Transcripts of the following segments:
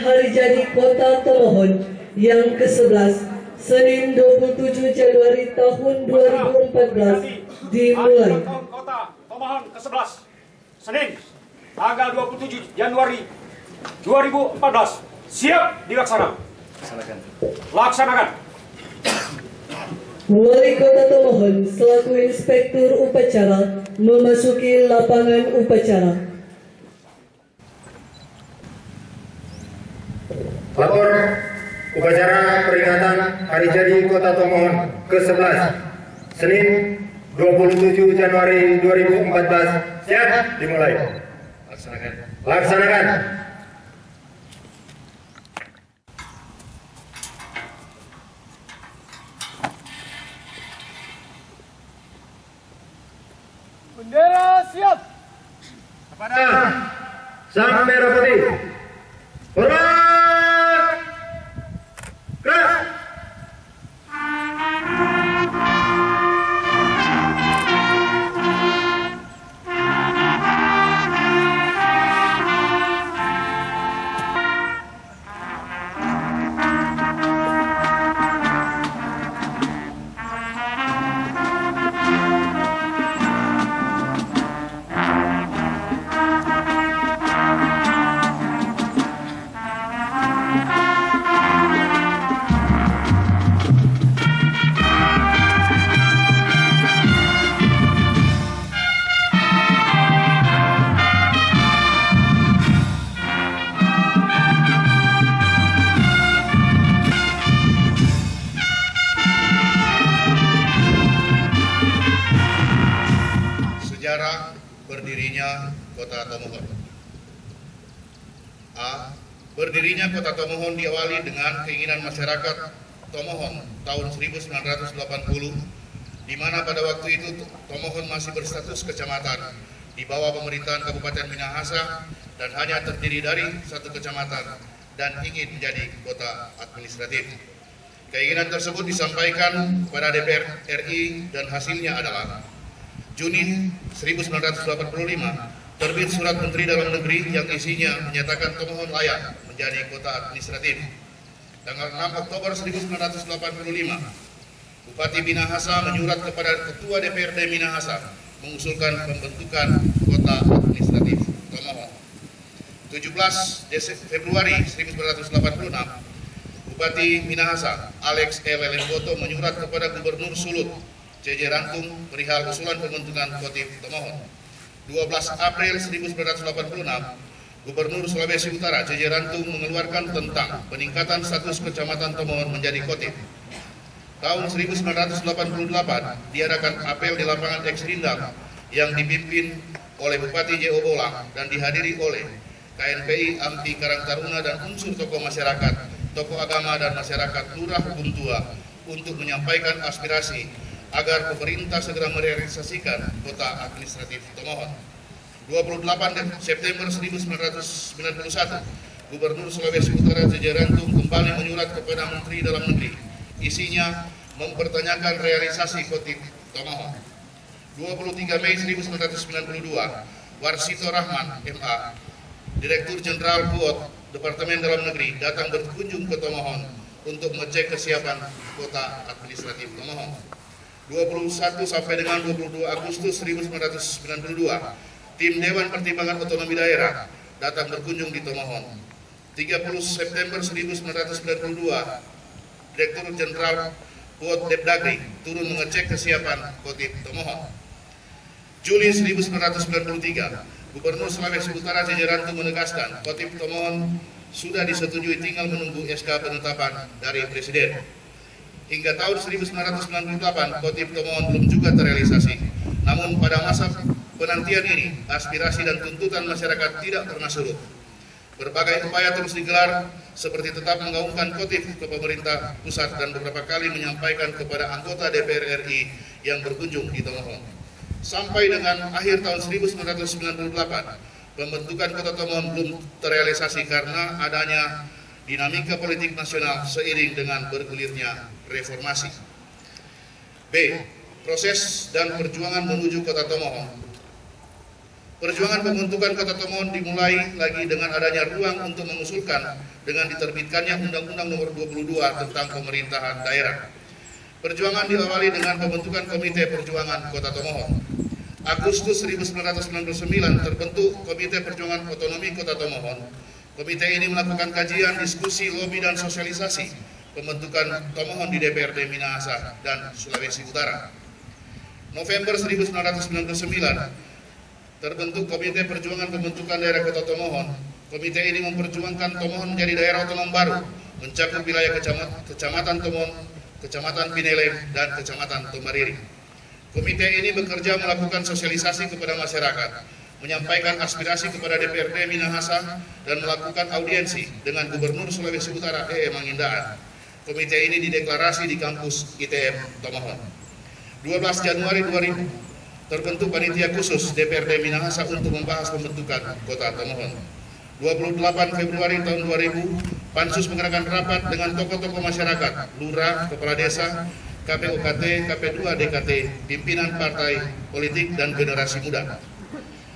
hari jadi Kota Tomohon yang ke-11, Senin 27 Januari tahun 2014 dimulai. Kota Tomohon ke-11, Senin, tanggal 27 Januari 2014, siap dilaksanakan. Laksanakan. Wali Kota Tomohon selaku Inspektur Upacara memasuki lapangan upacara. Lapor upacara peringatan Hari Jadi Kota Tomohon ke-11, Senin 27 Januari 2014, siap dimulai. Laksanakan. Bendera siap. Kepada Sang Merah Putih, hormat, gerak. Sejarah berdirinya Kota Tomohon. A. Berdirinya Kota Tomohon diawali dengan keinginan masyarakat Tomohon tahun 1980, di mana pada waktu itu Tomohon masih berstatus kecamatan di bawah pemerintahan Kabupaten Minahasa dan hanya terdiri dari satu kecamatan dan ingin menjadi kota administratif. Keinginan tersebut disampaikan kepada DPR RI dan hasilnya adalah Juni 1985 terbit surat Menteri Dalam Negeri yang isinya menyatakan Tomohon layak menjadi kota administratif. Tanggal 6 Oktober 1985, Bupati Minahasa menyurat kepada Ketua DPRD Minahasa mengusulkan pembentukan kota administratif Tomohon. 17 Februari 1986, Bupati Minahasa Alex E. Lelemboto menyurat kepada Gubernur Sulut C.J. Rantung perihal usulan pembentukan Kotim Tomohon. 12 April 1986, Gubernur Sulawesi Utara C.J. Rantung mengeluarkan tentang peningkatan status Kecamatan Tomohon menjadi Kotim. Tahun 1988 diadakan apel di lapangan X Rindang yang dipimpin oleh Bupati J.O. Bolang dan dihadiri oleh KNPI, AMPI, Karang Taruna dan unsur tokoh masyarakat, tokoh agama dan masyarakat Lurah Buntua untuk menyampaikan aspirasi agar pemerintah segera merealisasikan kota administratif Tomohon. 28 September 1991, Gubernur Sulawesi Utara C.J. Rantung kembali menyurat kepada Menteri Dalam Negeri. Isinya mempertanyakan realisasi Kotim Tomohon. 23 Mei 1992, Warsito Rahman, MA, Direktur Jenderal PUOT Departemen Dalam Negeri datang berkunjung ke Tomohon untuk mengecek kesiapan kota administratif Tomohon. 21 sampai dengan 22 Agustus 1992, tim Dewan Pertimbangan Otonomi Daerah datang berkunjung di Tomohon. 30 September 1992, Direktur Jenderal PUOT Depdagri turun mengecek kesiapan Kotim Tomohon. Juli 1993, Gubernur Sulawesi Utara C.J. Rantung menegaskan Kotim Tomohon sudah disetujui, tinggal menunggu SK penetapan dari Presiden. Hingga tahun 1998, Kotim Tomohon belum juga terrealisasi. Namun pada masa penantian ini, aspirasi dan tuntutan masyarakat tidak pernah surut. Berbagai upaya terus digelar, seperti tetap menggaungkan Kotim ke pemerintah pusat dan beberapa kali menyampaikan kepada anggota DPR RI yang berkunjung di Tomohon. Sampai dengan akhir tahun 1998, pembentukan Kota Tomohon belum terrealisasi karena adanya dinamika politik nasional seiring dengan bergulirnya reformasi. B. Proses dan perjuangan menuju Kota Tomohon. Perjuangan pembentukan Kota Tomohon dimulai lagi dengan adanya ruang untuk mengusulkan dengan diterbitkannya Undang-Undang Nomor 22 tentang Pemerintahan Daerah. Perjuangan diawali dengan pembentukan Komite Perjuangan Kota Tomohon. Agustus 1999 terbentuk Komite Perjuangan Otonomi Kota Tomohon. Komite ini melakukan kajian, diskusi, lobi, dan sosialisasi pembentukan Tomohon di DPRD Minahasa dan Sulawesi Utara. November 1999 terbentuk Komite Perjuangan Pembentukan Daerah Kota Tomohon. Komite ini memperjuangkan Tomohon menjadi daerah otonom baru, mencakup wilayah Kecamatan Tomohon, Kecamatan Pinelem, dan Kecamatan Tomariri. Komite ini bekerja melakukan sosialisasi kepada masyarakat, menyampaikan aspirasi kepada DPRD Minahasa, dan melakukan audiensi dengan Gubernur Sulawesi Utara Mangindaan. Komite ini dideklarasi di kampus ITM Tomohon. 12 Januari 2000 terbentuk panitia khusus DPRD Minahasa untuk membahas pembentukan Kota Tomohon. 28 Februari tahun 2000, Pansus mengadakan rapat dengan tokoh-tokoh masyarakat, lurah, kepala desa, KPOKT, KP2 DKT, pimpinan partai politik dan generasi muda.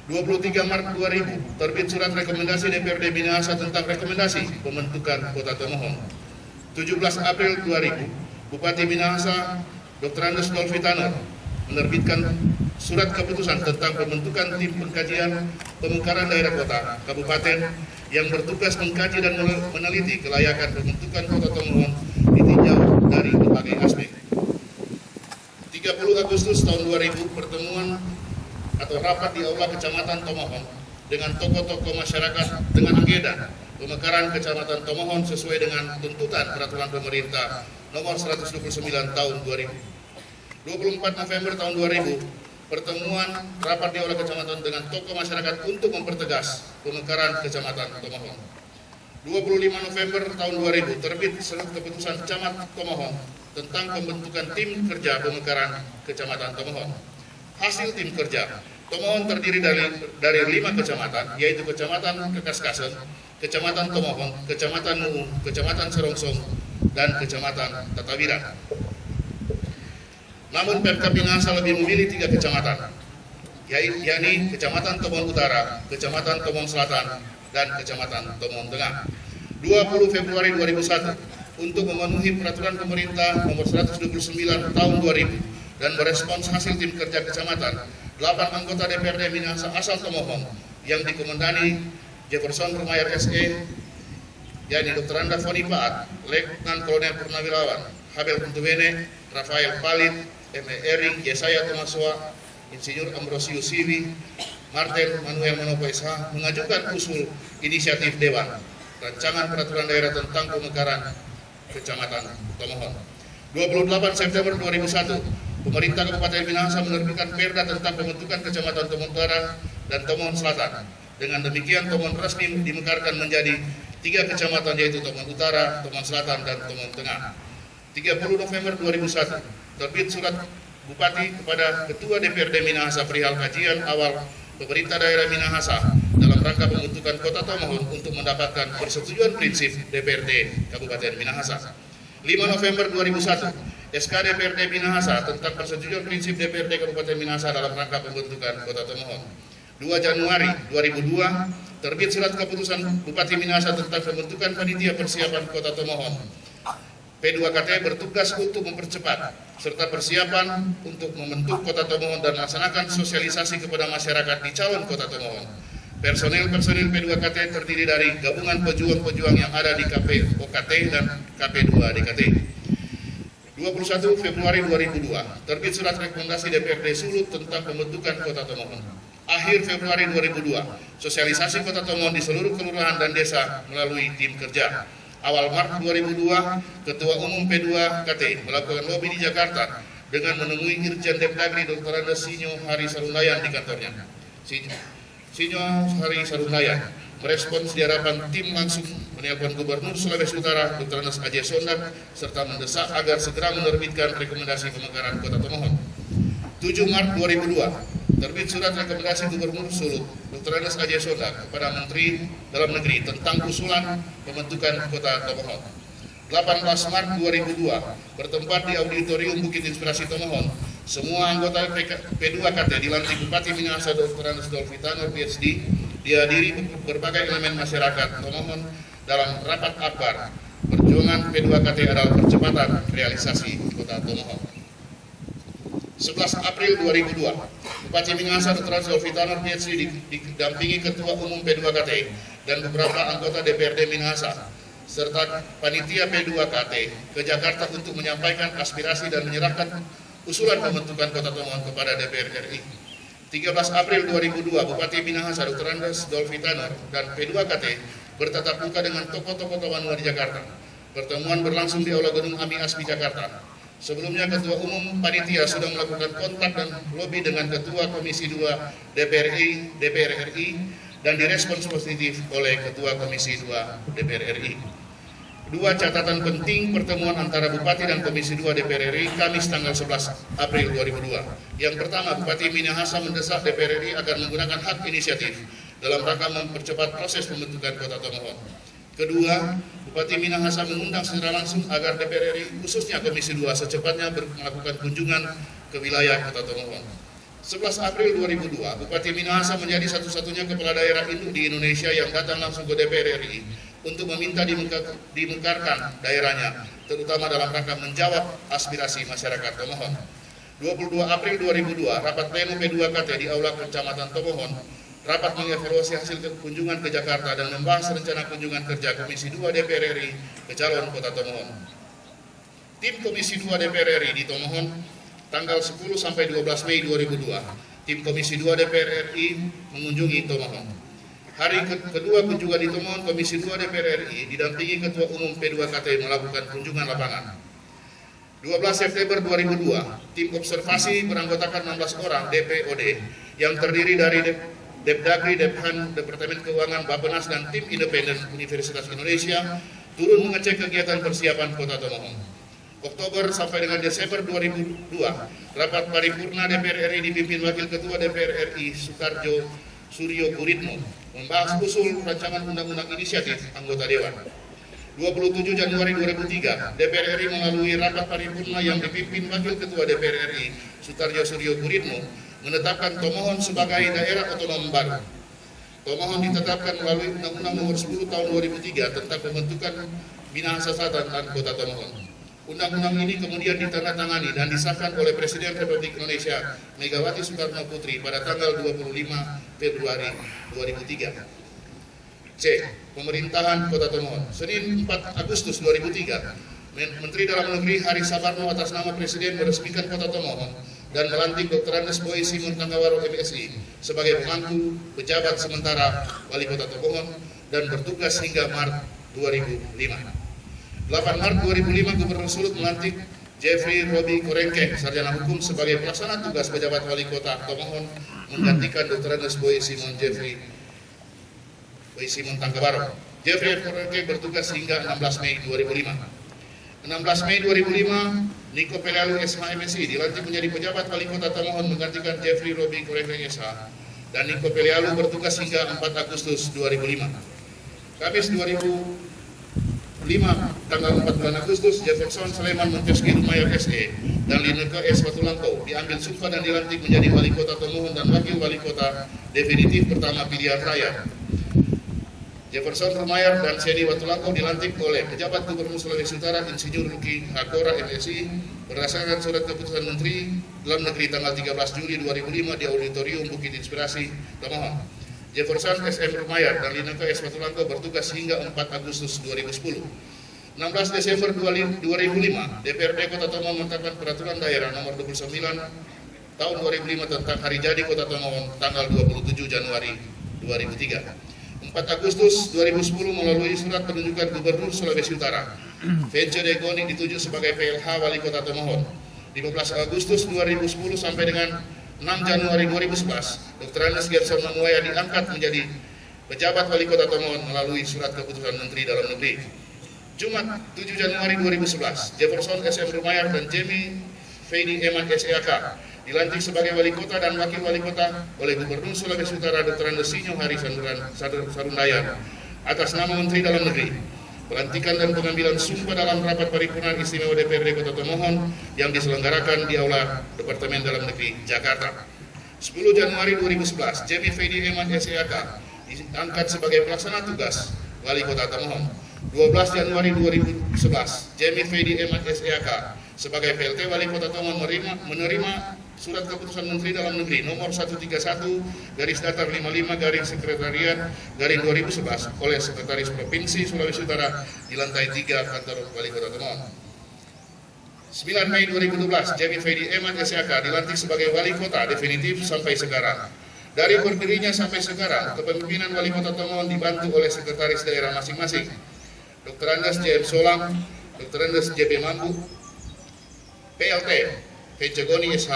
23 Maret 2000 terbit surat rekomendasi DPRD Minahasa tentang rekomendasi pembentukan Kota Tomohon. 17 April 2000, Bupati Minahasa Dr. Andes Dolfitanor menerbitkan surat keputusan tentang pembentukan tim pengkajian pemekaran daerah kota kabupaten yang bertugas mengkaji dan meneliti kelayakan pembentukan Kota Tomohon ditinjau dari berbagai aspek. 30 Agustus tahun 2000 pertemuan atau rapat di Aula Kecamatan Tomohon dengan tokoh-tokoh masyarakat dengan agenda pemekaran Kecamatan Tomohon sesuai dengan tuntutan peraturan pemerintah nomor 129 tahun 2000. 24 November tahun 2000, pertemuan rapat di Aula Kecamatan dengan tokoh masyarakat untuk mempertegas pemekaran Kecamatan Tomohon. 25 November tahun 2000, terbit surat keputusan Camat Tomohon tentang pembentukan tim kerja pemekaran Kecamatan Tomohon. Hasil tim kerja, Tomohon terdiri dari 5 kecamatan, yaitu Kecamatan Kekaskasen, Kecamatan Tomohon, Kecamatan Nuung, Kecamatan Serongsong, dan Kecamatan Tatawira. Namun Pemkab Minahasa lebih memilih 3 kecamatan, yakni Kecamatan Tomohon Utara, Kecamatan Tomohon Selatan, dan Kecamatan Tomohon Tengah. 20 Februari 2001, untuk memenuhi peraturan pemerintah nomor 129 tahun 2000 dan merespons hasil tim kerja kecamatan, 8 anggota DPRD Minahasa asal Tomohon yang dikomandani Jefferson Permayer SE, yakni Dr. Anda Foni Paat, Letnan Kolonel Purnawirawan, Habel Kuntuwene, Rafael Palit, Ering, Yesaya Tomaswa, Insinyur Ambrosius Siwi, Martin Manuel Manopo SH mengajukan usul inisiatif Dewan Rancangan Peraturan Daerah tentang Pemekaran Kecamatan Tomohon. 28 September 2001, pemerintah Kabupaten Minahasa menerbitkan Perda tentang pembentukan Kecamatan Tomohon Utara dan Tomohon Selatan. Dengan demikian, Tomohon resmi dimekarkan menjadi 3 kecamatan, yaitu Tomohon Utara, Tomohon Selatan, dan Tomohon Tengah. 30 November 2001, terbit surat Bupati kepada Ketua DPRD Minahasa perihal kajian awal pemerintah daerah Minahasa dalam rangka pembentukan Kota Tomohon untuk mendapatkan persetujuan prinsip DPRD Kabupaten Minahasa. 5 November 2001, SK DPRD Minahasa tentang persetujuan prinsip DPRD Kabupaten Minahasa dalam rangka pembentukan Kota Tomohon. 2 Januari 2002, terbit surat keputusan Bupati Minahasa tentang pembentukan panitia persiapan Kota Tomohon. P2KT bertugas untuk mempercepat serta persiapan untuk membentuk Kota Tomohon dan melaksanakan sosialisasi kepada masyarakat di calon Kota Tomohon. Personil P2KT terdiri dari gabungan pejuang-pejuang yang ada di KPOKT dan KP2 DKT. 21 Februari 2002, terbit surat rekomendasi DPRD Sulut tentang pembentukan Kota Tomohon. Akhir Februari 2002, sosialisasi Kota Tomohon di seluruh kelurahan dan desa melalui tim kerja. Awal Maret 2002, Ketua Umum P2KT melakukan lobi di Jakarta dengan menemui Irjen Depdagri Dr. Andes Sinyo Hari Sarundayan di kantornya. Sinyo Hari Sarundayan merespons di hadapan tim langsung menelpon Gubernur Sulawesi Utara Dr. Andes Ajay Sondak serta mendesak agar segera menerbitkan rekomendasi pemekaran Kota Tomohon. 7 Maret 2002, terbit surat rekomendasi Gubernur Sulut Dr. Andes Ajay Sondak kepada Menteri Dalam Negeri tentang usulan pembentukan Kota Tomohon. 18 Maret 2002, bertempat di Auditorium Bukit Inspirasi Tomohon, Semua anggota P2KT dilantik Bupati Minahasa Dr. Andes Dolfitano PhD, dihadiri berbagai elemen masyarakat Tomohon dalam rapat akbar. Perjuangan P2KT adalah percepatan realisasi Kota Tomohon. 11 April 2002, Bupati Minahasa Dr. Andes Dolfitano PhD didampingi Ketua Umum P2KT dan beberapa anggota DPRD Minahasa serta panitia P2KT ke Jakarta untuk menyampaikan aspirasi dan menyerahkan usulan pembentukan Kota Tomohon kepada DPR RI. 13 April 2002, Bupati Minahasa Dr. Andes Dolfitano dan P2KT bertatap muka dengan tokoh-tokoh Tawanua di Jakarta. Pertemuan berlangsung di Aula Gedung AMI ASPI Jakarta. Sebelumnya Ketua Umum Panitia sudah melakukan kontak dan lobi dengan Ketua Komisi 2 DPR RI dan direspons positif oleh Ketua Komisi 2 DPR RI. Dua catatan penting pertemuan antara Bupati dan Komisi 2 DPR RI Kamis tanggal 11 April 2002. Yang pertama, Bupati Minahasa mendesak DPR RI agar menggunakan hak inisiatif dalam rangka mempercepat proses pembentukan Kota Tomohon. Kedua, Bupati Minahasa mengundang secara langsung agar DPR RI khususnya Komisi 2 secepatnya melakukan kunjungan ke wilayah Kota Tomohon. 11 April 2002, Bupati Minahasa menjadi satu-satunya kepala daerah induk di Indonesia yang datang langsung ke DPR RI untuk meminta dimekarkan daerahnya, terutama dalam rangka menjawab aspirasi masyarakat Tomohon. 22 April 2002, rapat pleno P2KT di Aula Kecamatan Tomohon, rapat mengevaluasi hasil kunjungan ke Jakarta dan membahas rencana kunjungan kerja Komisi 2 DPR RI ke calon Kota Tomohon. Tim Komisi 2 DPR RI di Tomohon tanggal 10 sampai 12 Mei 2002, tim Komisi 2 DPR RI mengunjungi Tomohon. Hari kedua kunjungan di Tomohon, Komisi 2 DPR RI didampingi Ketua Umum P2KT melakukan kunjungan lapangan. 12 September 2002, tim observasi beranggotakan 16 orang DPOD yang terdiri dari Depdagri, Dephan, Departemen Keuangan, Bappenas, dan tim independen Universitas Indonesia turun mengecek kegiatan persiapan Kota Tomohon. Oktober sampai dengan Desember 2002, rapat paripurna DPR RI dipimpin Wakil Ketua DPR RI Sukarjo Suryo Guritno membahas usul rancangan undang-undang inisiatif anggota Dewan. 27 Januari 2003, DPR RI melalui rapat paripurna yang dipimpin Wakil Ketua DPR RI Sukarjo Suryo Guritno menetapkan Tomohon sebagai daerah otonom baru. Tomohon ditetapkan melalui Undang-Undang Nomor 10 Tahun 2003 tentang pembentukan Minahasa Selatan dan Kota Tomohon. Undang-undang ini kemudian ditandatangani dan disahkan oleh Presiden Republik Indonesia Megawati Soekarno Putri pada tanggal 25 Februari 2003. C. Pemerintahan Kota Tomohon. Senin 4 Agustus 2003, Menteri Dalam Negeri Hari Sabarno atas nama Presiden meresmikan Kota Tomohon dan melantik Dr. Andes Boy Simon Tanggawaro MSI sebagai pemangku pejabat sementara Wali Kota Tomohon dan bertugas hingga Maret 2005. 8 Maret 2005, Gubernur Sulut melantik Jeffrey Robi Korengkeng, sarjana hukum, sebagai pelaksana tugas pejabat Wali Kota Tomohon menggantikan Dr. Andes Boy Simon Tanggawaro. Jeffrey Korengkeng bertugas hingga 16 Mei 2005. 16 Mei 2005, Niko Pelialu SH MSI dilantik menjadi pejabat Wali Kota Tomohon menggantikan Jeffrey Robi Korengkeng SH, dan Niko Pelialu bertugas hingga 4 Agustus 2005. Kamis 2005, tanggal 4 bulan Agustus, Jefferson Sulaiman Monteski Rumayar SE dan Lineke S. Watulangkau diambil sumpah dan dilantik menjadi Wali Kota Tomohon dan Wakil Wali Kota definitif pertama pilihan rakyat. Jefferson Rumayar dan Seni Watulangkau dilantik oleh pejabat Gubernur Sulawesi Utara Insinyur Luki Hakora MSI berdasarkan surat keputusan Menteri Dalam Negeri tanggal 13 Juli 2005 di Auditorium Bukit Inspirasi Tomohon. Jefferson SM Rumayar dan Lineke S. Watulangkau bertugas hingga 4 Agustus 2010. 16 Desember 2005, DPRD Kota Tomohon menetapkan Peraturan Daerah Nomor 29 Tahun 2005 tentang Hari Jadi Kota Tomohon tanggal 27 Januari 2003. 4 Agustus 2010 melalui surat penunjukan Gubernur Sulawesi Utara, Vence Degoni dituju sebagai PLH Wali Kota Tomohon. 15 Agustus 2010 sampai dengan 6 Januari 2011, Dr. Andes Gerson Mamuaya diangkat menjadi pejabat Wali Kota Tomohon melalui surat keputusan Menteri Dalam Negeri. Jumat 7 Januari 2011, Jefferson SM Rumayar dan Jamie Feidi Eman SEAK dilantik sebagai Wali Kota dan Wakil Wali Kota oleh Gubernur Sulawesi Utara Dr. Andes Sinyo Hari Sarundayan atas nama Menteri Dalam Negeri. pelantikan dan pengambilan sumpah dalam rapat paripurna istimewa DPRD Kota Tomohon yang diselenggarakan di Aula Departemen Dalam Negeri Jakarta. 10 Januari 2011, Jemi Fedi Eman SEAK diangkat sebagai pelaksana tugas Wali Kota Tomohon. 12 Januari 2011, Jemi Fedi Eman SEAK sebagai PLT Wali Kota Tomohon menerima Surat Keputusan Menteri Dalam Negeri nomor 131/55/Sekretariat/2011 oleh Sekretaris Provinsi Sulawesi Utara di lantai 3 kantor Wali Kota Tomohon. 9 Mei 2012, Jemi Fedi Eman SEAK dilantik sebagai Wali Kota definitif sampai sekarang. Dari berdirinya sampai sekarang, kepemimpinan Wali Kota Tomohon dibantu oleh Sekretaris Daerah masing-masing, Dr. Andes JM Solang, Dr. Andes JB Mambu, PLT Pencegoni SH,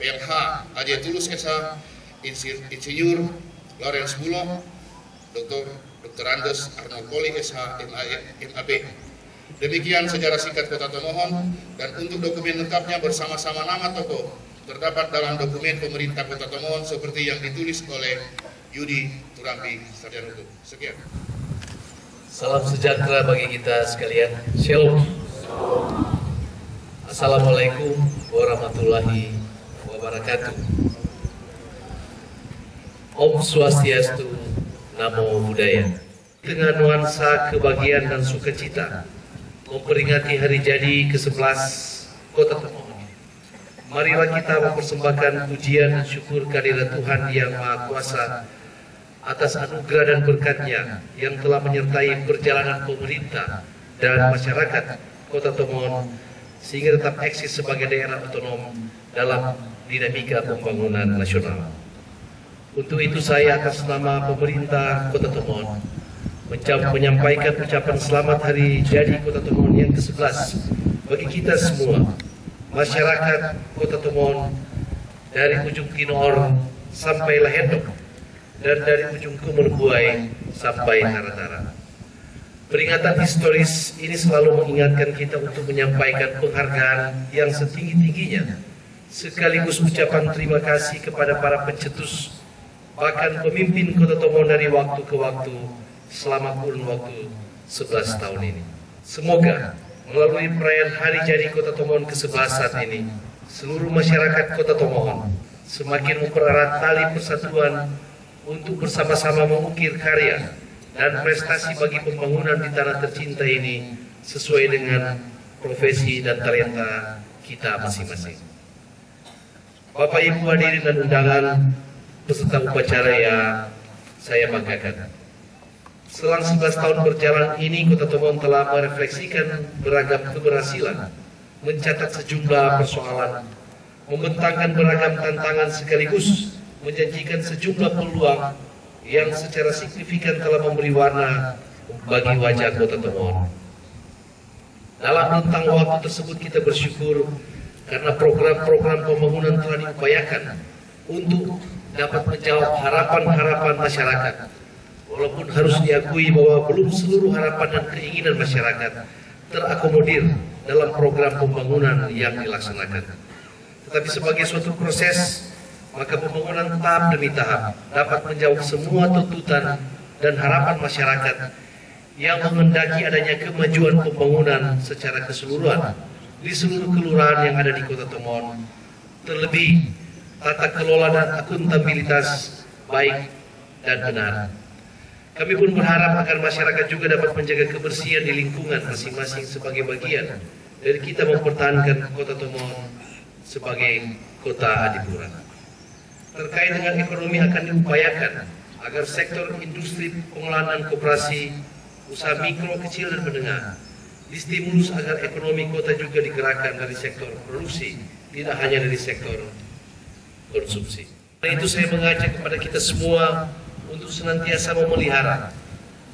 PLH Ajay Tulus SH, Insinyur Lawrence Bulog, Dr. Andes Arnold Poli SH, MAB. Demikian sejarah singkat Kota Tomohon, dan untuk dokumen lengkapnya bersama-sama nama tokoh terdapat dalam dokumen pemerintah Kota Tomohon seperti yang ditulis oleh Yudi Turambi, Sarjana Hukum. Sekian. Salam sejahtera bagi kita sekalian. Shalom. Assalamualaikum warahmatullahi wabarakatuh. Om Swastiastu, Namo Buddhaya. Dengan nuansa kebahagiaan dan sukacita memperingati hari jadi ke-11 Kota Tomohon, marilah kita mempersembahkan pujian dan syukur kehadirat Tuhan Yang Maha Kuasa atas anugerah dan berkat-Nya yang telah menyertai perjalanan pemerintah dan masyarakat Kota Tomohon sehingga tetap eksis sebagai daerah otonom dalam dinamika pembangunan nasional. Untuk itu saya atas nama pemerintah Kota Tomohon menyampaikan ucapan selamat hari jadi Kota Tomohon yang ke-11 bagi kita semua, masyarakat Kota Tomohon, dari ujung Kinoor sampai Lahedok dan dari ujung Kumerbuai sampai Taratara. Peringatan historis ini selalu mengingatkan kita untuk menyampaikan penghargaan yang setinggi-tingginya, sekaligus ucapan terima kasih kepada para pencetus, bahkan pemimpin Kota Tomohon dari waktu ke waktu selama kurun waktu 11 tahun ini. Semoga melalui perayaan hari jadi Kota Tomohon ke-11 saat ini, seluruh masyarakat Kota Tomohon semakin mempererat tali persatuan untuk bersama-sama mengukir karya dan prestasi bagi pembangunan di tanah tercinta ini sesuai dengan profesi dan talenta kita masing-masing. Bapak Ibu hadirin dan undangan peserta upacara yang saya banggakan. Selang 11 tahun berjalan ini, Kota Tomohon telah merefleksikan beragam keberhasilan, mencatat sejumlah persoalan, membentangkan beragam tantangan sekaligus menjanjikan sejumlah peluang yang secara signifikan telah memberi warna bagi wajah Kota Tomohon. Dalam rentang waktu tersebut kita bersyukur karena program-program pembangunan telah diupayakan untuk dapat menjawab harapan-harapan masyarakat. Walaupun harus diakui bahwa belum seluruh harapan dan keinginan masyarakat terakomodir dalam program pembangunan yang dilaksanakan. Tetapi sebagai suatu proses, maka pembangunan tahap demi tahap dapat menjawab semua tuntutan dan harapan masyarakat yang menghendaki adanya kemajuan pembangunan secara keseluruhan di seluruh kelurahan yang ada di Kota Tomohon. Terlebih, tata kelola dan akuntabilitas baik dan benar. Kami pun berharap agar masyarakat juga dapat menjaga kebersihan di lingkungan masing-masing sebagai bagian dari kita mempertahankan Kota Tomohon sebagai kota adipura. Terkait dengan ekonomi akan diupayakan agar sektor industri, pengolahan dan koperasi, usaha mikro, kecil dan menengah distimulus agar ekonomi kota juga digerakkan dari sektor produksi, tidak hanya dari sektor konsumsi. Karena itu saya mengajak kepada kita semua untuk senantiasa memelihara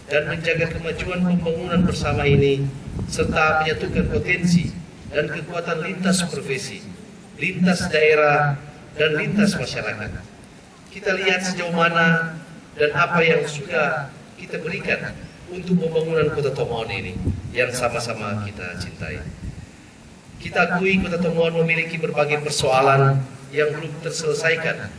dan menjaga kemajuan pembangunan bersama ini, serta menyatukan potensi dan kekuatan lintas profesi, lintas daerah, dan lintas masyarakat. Kita lihat sejauh mana dan apa yang sudah kita berikan untuk pembangunan Kota Tomohon ini yang sama-sama kita cintai. Kita akui Kota Tomohon memiliki berbagai persoalan yang belum terselesaikan,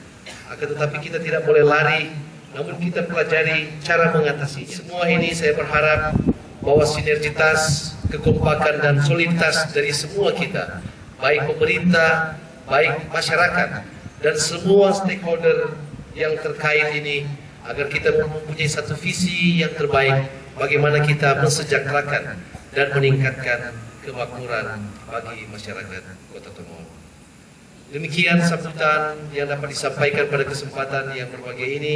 akan tetapi kita tidak boleh lari, namun kita pelajari cara mengatasi. Semua ini saya berharap bahwa sinergitas, kekompakan dan soliditas dari semua kita, baik pemerintah, baik masyarakat dan semua stakeholder yang terkait ini, agar kita mempunyai satu visi yang terbaik bagaimana kita mensejahterakan dan meningkatkan kemakmuran bagi masyarakat Kota Tomohon. Demikian sambutan yang dapat disampaikan pada kesempatan yang berbahagia ini.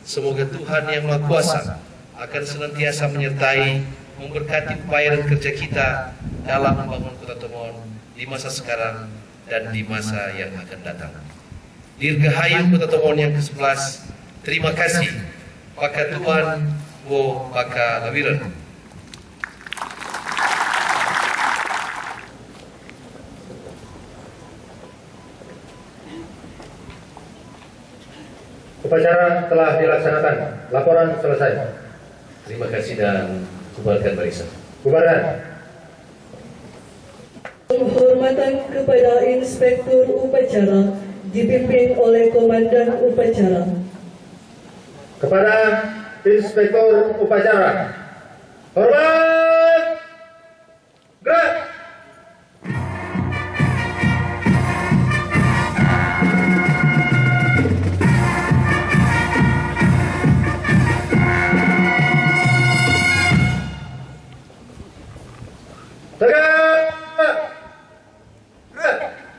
Semoga Tuhan Yang Maha Kuasa akan senantiasa menyertai, memberkati upaya dan kerja kita dalam membangun Kota Tomohon di masa sekarang dan di masa yang akan datang. Dirgahayu Kota Tomohon yang ke-11. Terima kasih. Paka Tuhan, wo paka lawiran. Upacara telah dilaksanakan. Laporan selesai. Terima kasih dan bubarkan barisan. Bubarkan. Penghormatan kepada Inspektur Upacara dipimpin oleh Komandan Upacara. Kepada Inspektur Upacara. Hormat!